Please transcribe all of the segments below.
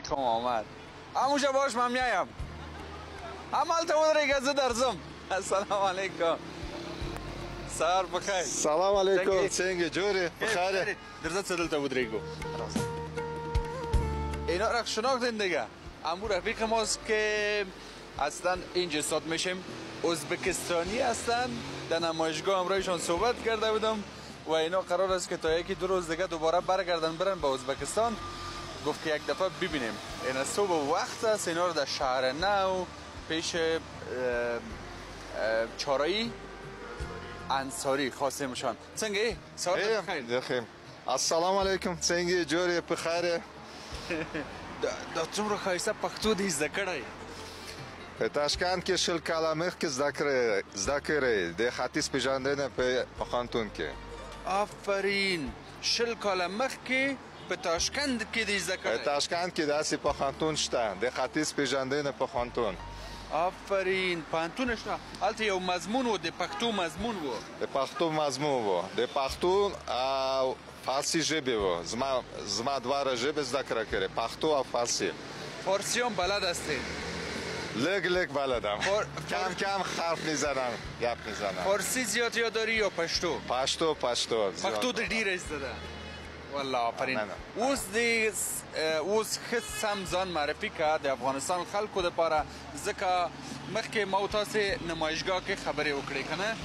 کم آمد همونجا باش من میایم عمل تو ودرگه زه درزم السلام علیکم سهار بخیر سلام علیکم څنګه جوړی بخیر درزه څه دلته ودرگو اینا را شناختین دیگه امو رفیق ماست که اصلا اینجا استاد میشیم ازبکستانی هستن در نمایشگاه همراهشان صحبت کرده بودم و اینا قرار است که تا یکی دو روز دیگه دوباره برگردن برن به ازبکستان. گفت که یک دفعه ببینیم این صبح وقت است اینا رو در شهر نو پیش چارایی انصاری خواستیمشان. څنګه سلام بخیر السلام علیکم څنګه جوړی بخیر دا څومره ښایسته پښتو دې زده کړی په تاشکند کې شل کاله مخکې زده کړی د ختیځ پیژندنې په پوهنتون کې. آفرین شل کاله مخکې په تاشکند کې دې زده کړی. په تاشکند کې داسې پوهنتون شته د ختیځ پیژندنې پوهنتون. آفرین پوهنتون شته هلته یو مضمون و د پښتو مضمون و. د پښتو مضمون و د پښتو او فارسی ژبې و. زما دواړه ژبې زده کړه کړې پښتو او فارسی. فارسی هم بلد هستی؟ لږ بلدم کم حرف میزنم گپ میزنم. فارسی زیاد یاد داری یا پښتو؟ پښتو د ډیره زده والله آفرین. اوس ښه سم ځان معرفي که د افغانستان خلکو دپاره ځکه مخکې ما و تاسې نمایشګاه کې خبرې وکړې که نه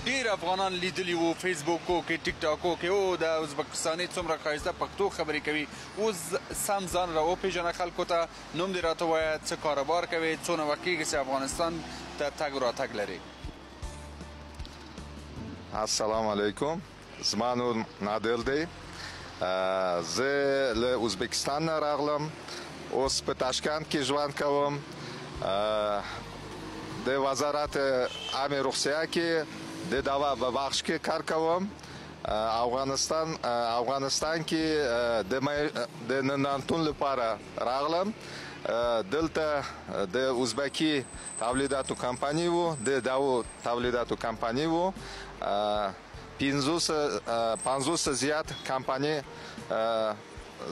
ډېر افغانان لیدلي وو فیسبوکو کې ټیک ټاکو کې او د ازبکستاني څومره ښایسته پښتو خبرې کوي. اوس سم ځان را وپېژنه خلکو ته نوم دې راته ووایه څه کاروبار کوې څونه وخت کېږي چې افغانستان ته تګ و راتګ لري. السلام علیکم زما نوم نادر دی زه له ازبکستان نه راغلم اوس په تاشکند کې ژوند کوم د وزارت عامې روغتیا کې د دوا په بخش کې کار کوم. افغانستان کې د نندارتون لپاره راغلم دلته د ازبکی تولیداتو کمپانی و د داو تولیداتو کمپانی و 50 زیات کمپانی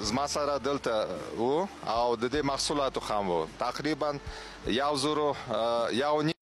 زما سره دلته و او د دې محصولاتو خام و تقریبا 1.5